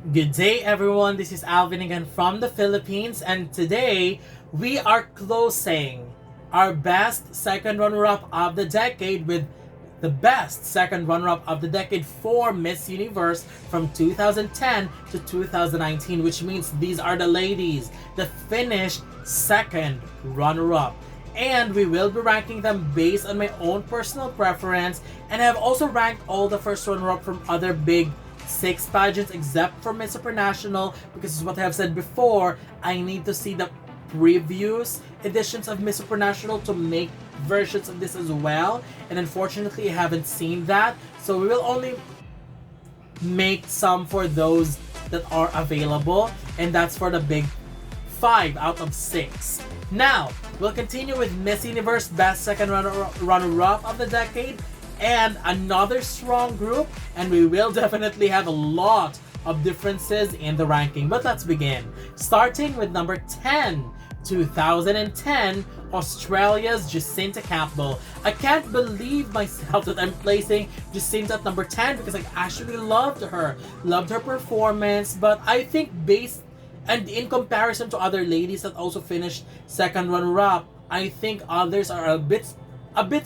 Good day, everyone. This is Alvin again from the Philippines, and today we are closing our best second runner-up of the decade with the best second runner-up of the decade for Miss Universe from 2010 to 2019, which means these are the ladies that finished second runner-up. And we will be ranking them based on my own personal preference, and I have also ranked all the first runner-up from other big six pageants except for Miss Supernational, because as what I have said before, I need to see the previous editions of Miss Supernational to make versions of this as well, and unfortunately I haven't seen that, so we will only make some for those that are available, and that's for the big 5 out of 6. Now, we'll continue with Miss Universe Best Second Runner-Up of the Decade, and another strong group, and we will definitely have a lot of differences in the ranking. But let's begin. Starting with number 10, 2010, Australia's Jesinta Campbell. I can't believe myself that I'm placing Jesinta at number 10 because I actually loved her. Loved her performance, but I think based and in comparison to other ladies that also finished second runner-up, I think others are a bit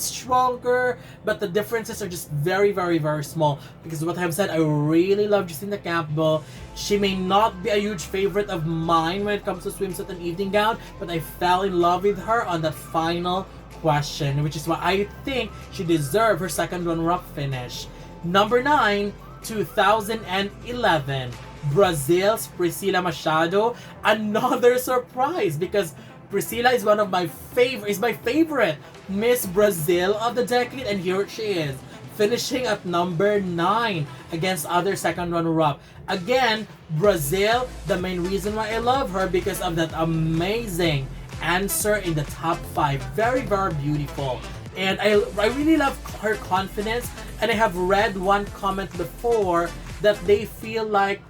stronger, but the differences are just very, very, very small. Because what I've said, I really love Jesinta Campbell. She may not be a huge favorite of mine when it comes to swimsuit and evening gown, but I fell in love with her on that final question, which is why I think she deserved her second runner-up finish. Number 9, 2011, Brazil's Priscilla Machado. Another surprise because Priscilla is one of my favorite Miss Brazil of the decade, and here she is, finishing at number 9 against other second runner-up. Again, Brazil, the main reason why I love her because of that amazing answer in the top 5. Very, very beautiful. And I really love her confidence, and I have read one comment before that they feel like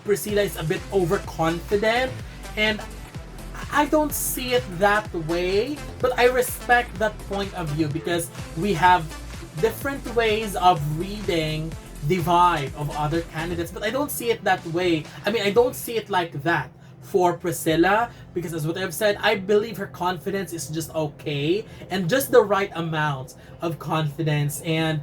Priscilla is a bit overconfident, and I don't see it that way, but I respect that point of view because we have different ways of reading the vibe of other candidates, but I don't see it that way. I mean, I don't see it like that for Priscilla because as what I've said, I believe her confidence is just okay and just the right amount of confidence, and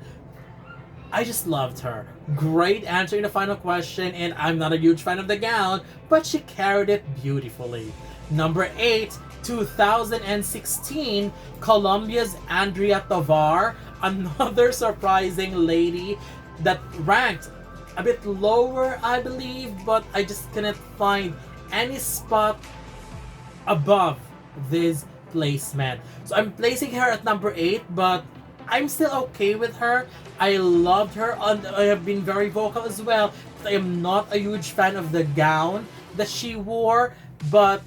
I just loved her. Great answering the final question, and I'm not a huge fan of the gown, but she carried it beautifully. Number 8, 2016, Colombia's Andrea Tovar. Another surprising lady that ranked a bit lower, I believe, but I just couldn't find any spot above this placement. So I'm placing her at number 8, but I'm still okay with her. I loved her, and I have been very vocal as well. I am not a huge fan of the gown that she wore, but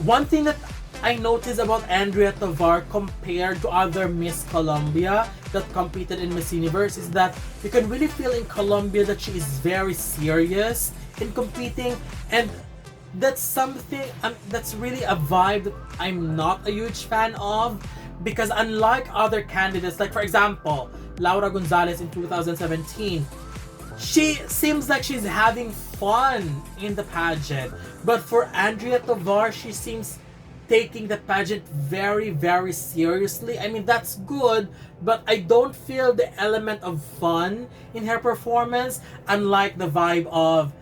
one thing that I noticed about Andrea Tovar compared to other Miss Colombia that competed in Miss Universe is that you can really feel in Colombia that she is very serious in competing, and that's something that's really a vibe that I'm not a huge fan of, because unlike other candidates, like for example Laura Gonzalez in 2017, she seems like she's having fun in the pageant. But for Andrea Tovar, she seems taking the pageant very, very seriously. I mean, that's good, but I don't feel the element of fun in her performance, unlike the vibe of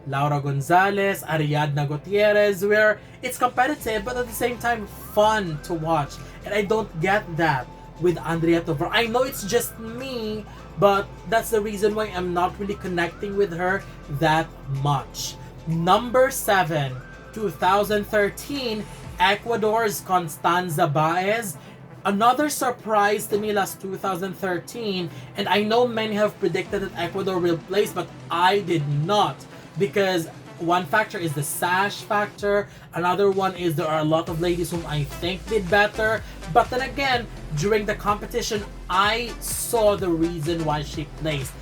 Laura Gonzalez, Ariadna Gutierrez, where it's competitive, but at the same time, fun to watch. And I don't get that with Andrea Tovar. I know it's just me, but that's the reason why I'm not really connecting with her that much. Number 7, 2013, Ecuador's Constanza Baez. Another surprise to me last 2013, and I know many have predicted that Ecuador will place, but I did not, because one factor is the sash factor, another one is there are a lot of ladies whom I think did better, but then again, during the competition, I saw the reason why she placed.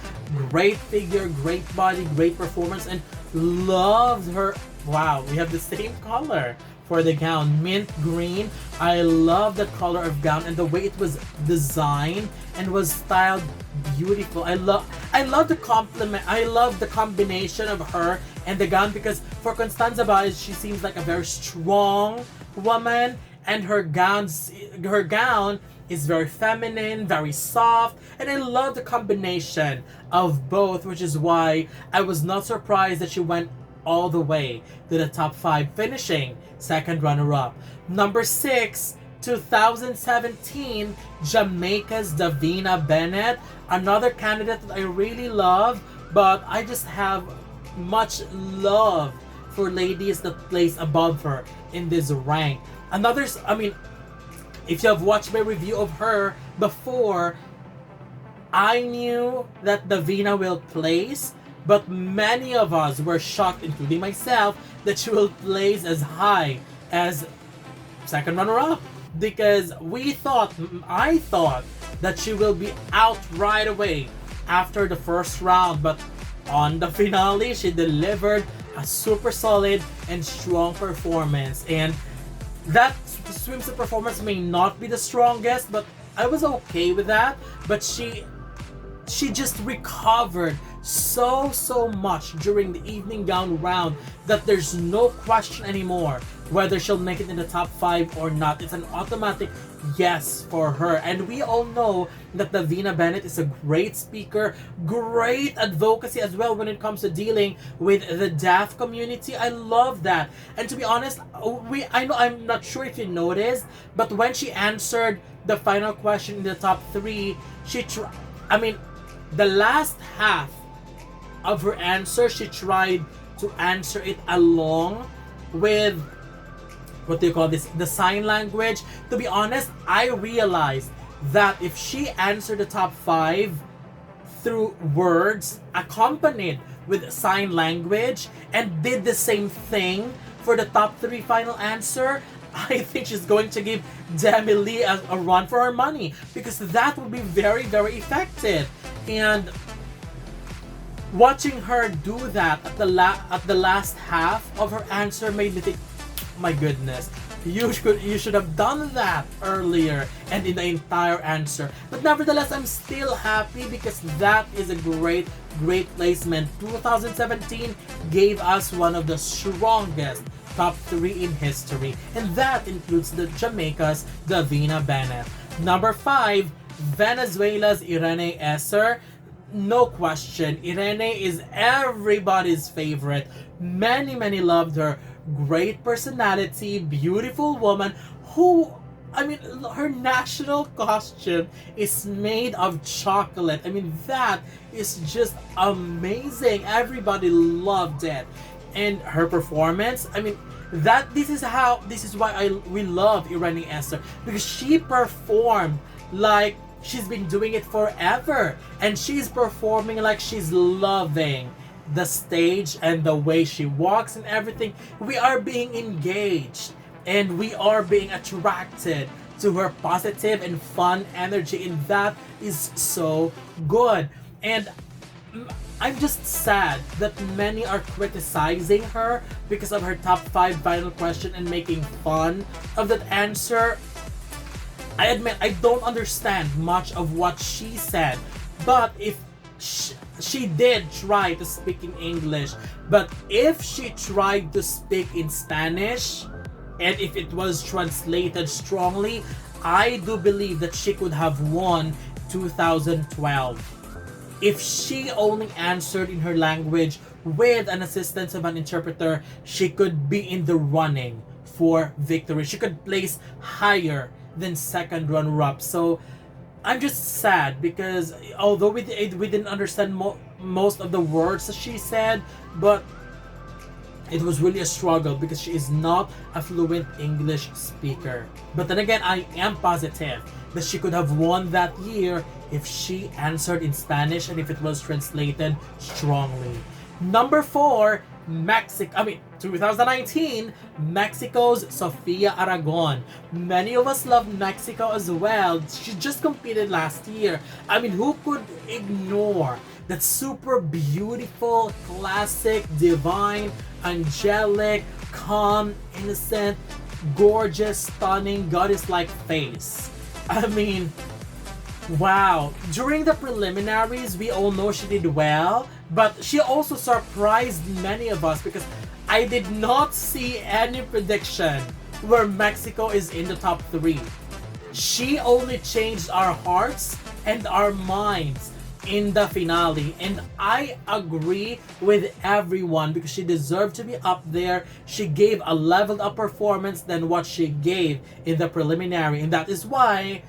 Great figure, great body, great performance, and loved her. Wow, we have the same color for the gown. Mint green. I love the color of gown and the way it was designed and was styled beautiful. I love the compliment. I love the combination of her and the gown, because for Constanza Baez, she seems like a very strong woman, and her gown is very feminine, very soft, and I love the combination of both, which is why I was not surprised that she went all the way to the top 5, finishing second runner-up. Number 6, 2017, Jamaica's Divina Bennett, another candidate that I really love, but I just have much love for ladies that place above her in this rank. If you have watched my review of her before, I knew that Davina will place, but many of us were shocked, including myself, that she will place as high as second runner-up, because I thought that she will be out right away after the first round, but on the finale, she delivered a super solid and strong performance. And that swimsuit performance may not be the strongest, but I was okay with that. But she just recovered so much during the evening gown round that there's no question anymore whether she'll make it in the top 5 or not. It's an automatic yes for her. And we all know that Divina Bennett is a great speaker, great advocacy as well when it comes to dealing with the deaf community. I love that. And to be honest, I'm not sure if you noticed, but when she answered the final question in the top 3, the last half of her answer, she tried to answer it along with the sign language. To be honest, I realized that if she answered the top 5 through words accompanied with sign language and did the same thing for the top 3 final answer, I think she's going to give Demi Lee a run for her money, because that would be very effective. And watching her do that at the last half of her answer made me think, my goodness, you should have done that earlier and in the entire answer. But nevertheless, I'm still happy because that is a great placement. 2017 gave us one of the strongest top 3 in history, and that includes the Jamaica's Divina Bennett. Number 5, Venezuela's Irene Esser. No question, Irene is everybody's favorite. Many loved her. Great personality, beautiful woman who, her national costume is made of chocolate. That is just amazing. Everybody loved it. And her performance, this is why we love Irene Esser, because she performed like she's been doing it forever, and she's performing like she's loving the stage and the way she walks and everything. We are being engaged and we are being attracted to her positive and fun energy, and that is so good. And I'm just sad that many are criticizing her because of her top 5 final question and making fun of that answer. I admit I don't understand much of what she said, but if she did try to speak in English, but if she tried to speak in Spanish, and if it was translated strongly, I do believe that she could have won 2012. If she only answered in her language with an assistance of an interpreter, she could be in the running for victory. She could place higher than second runner-up. So I'm just sad because although we didn't understand most of the words that she said, but it was really a struggle because she is not a fluent English speaker. But then again, I am positive that she could have won that year if she answered in Spanish and if it was translated strongly. Number 4, 2019, Mexico's Sofia Aragon. Many of us love Mexico as well. She just competed last year. Who could ignore that super beautiful, classic, divine, angelic, calm, innocent, gorgeous, stunning, goddess-like face. I mean, wow. During the preliminaries, we all know she did well, but she also surprised many of us because I did not see any prediction where Mexico is in the top 3. She only changed our hearts and our minds in the finale, and I agree with everyone because she deserved to be up there. She gave a leveled up performance than what she gave in the preliminary, and that is why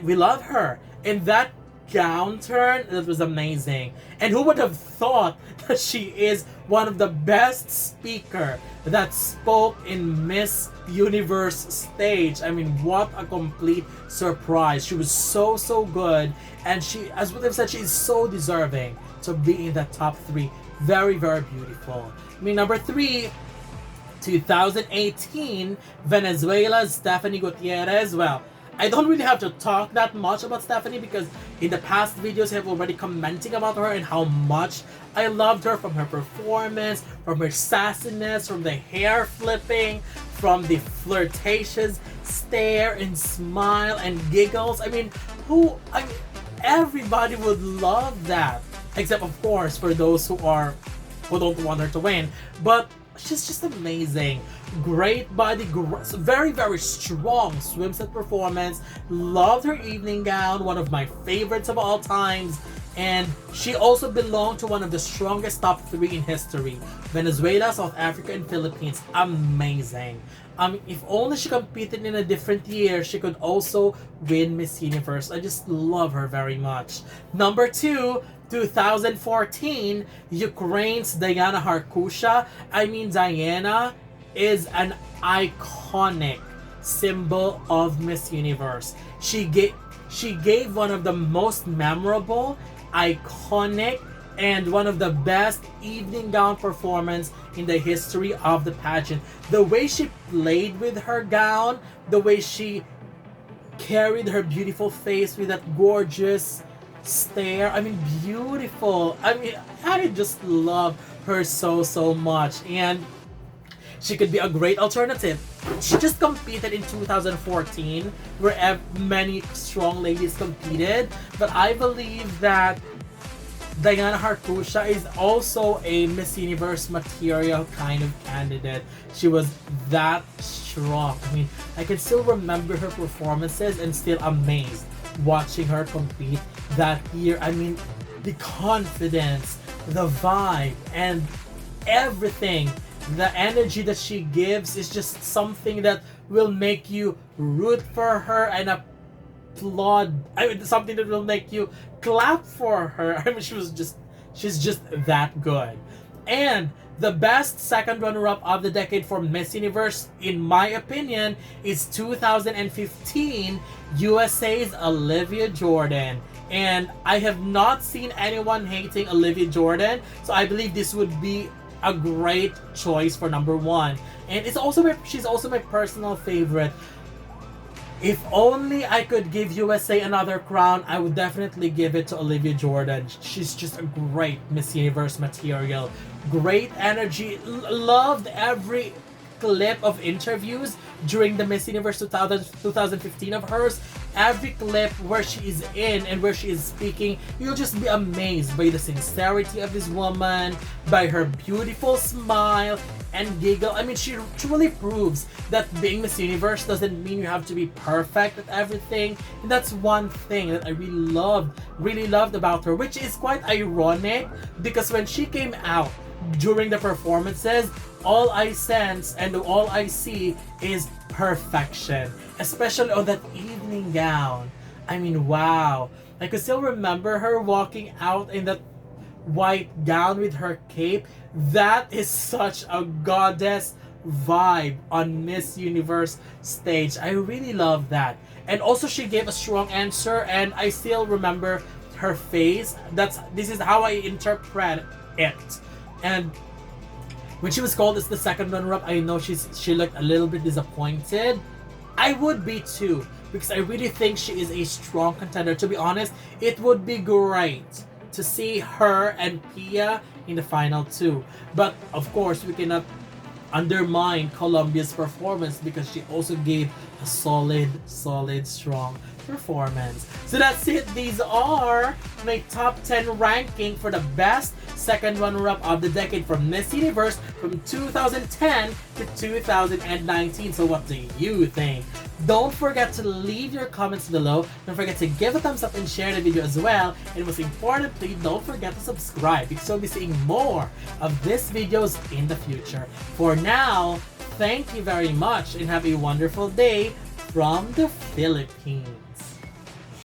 we love her. And that gown turn, that was amazing. And who would have thought that she is one of the best speaker that spoke in Miss Universe stage? I mean, what a complete surprise. She was so good, and she, as what I've said, she is so deserving to be in the top 3. Very beautiful. I mean, number 3, 2018, Venezuela's Stephany Gutierrez. Well, I don't really have to talk that much about Stephany because in the past videos I have already commenting about her and how much I loved her, from her performance, from her sassiness, from the hair flipping, from the flirtatious stare and smile and giggles. I mean, everybody would love that, except of course for those who don't want her to win. But she's just amazing. Great body, very strong swimsuit performance. Loved her evening gown, one of my favorites of all times. And she also belonged to one of the strongest top 3 in history. Venezuela, South Africa, and Philippines. Amazing. If only she competed in a different year, she could also win Miss Universe. I just love her very much. Number 2, 2014, Ukraine's Diana Harkusha. I mean, Diana is an iconic symbol of Miss Universe. She gave one of the most memorable, iconic, and one of the best evening gown performance in the history of the pageant. The way she played with her gown, the way she carried her beautiful face with that gorgeous stare. I mean, beautiful. I mean, I just love her so much, and she could be a great alternative. She just competed in 2014 where many strong ladies competed, but I believe that Diana Harkusha is also a Miss Universe material kind of candidate. She was that strong. I mean, I can still remember her performances and still amazed watching her compete that year. I mean, the confidence, the vibe, and everything, the energy that she gives is just something that will make you root for her and applaud. I mean, something that will make you clap for her. I mean, she's just that good. And the best second runner-up of the decade for Miss Universe, in my opinion, is 2015 USA's Olivia Jordan. And I have not seen anyone hating Olivia Jordan, so I believe this would be a great choice for number 1. And she's also my personal favorite. If only I could give USA another crown, I would definitely give it to Olivia Jordan. She's just a great Miss Universe material. Great energy. Loved every clip of interviews during the Miss Universe 2015 of hers. Every clip where she is in and where she is speaking, you'll just be amazed by the sincerity of this woman, by her beautiful smile and giggle. I mean, she truly proves that being Miss Universe doesn't mean you have to be perfect at everything. And that's one thing that I really loved about her, which is quite ironic because when she came out during the performances, all I sense and all I see is perfection, especially on that evening gown. I mean, wow. I could still remember her walking out in that white gown with her cape. That is such a goddess vibe on Miss Universe stage. I really love that. And also she gave a strong answer, and I still remember her face. This is how I interpret it. And when she was called as the second runner-up, I know she looked a little bit disappointed. I would be too, because I really think she is a strong contender. To be honest, it would be great to see her and Pia in the final 2. But of course, we cannot undermine Colombia's performance because she also gave a solid, strong performance. So that's it. These are my top 10 ranking for the best second runner-up of the decade from Miss Universe from 2010 to 2019. So what do you think? Don't forget to leave your comments below. Don't forget to give a thumbs up and share the video as well. And most importantly, don't forget to subscribe because you'll be seeing more of these videos in the future. For now, thank you very much and have a wonderful day from the Philippines.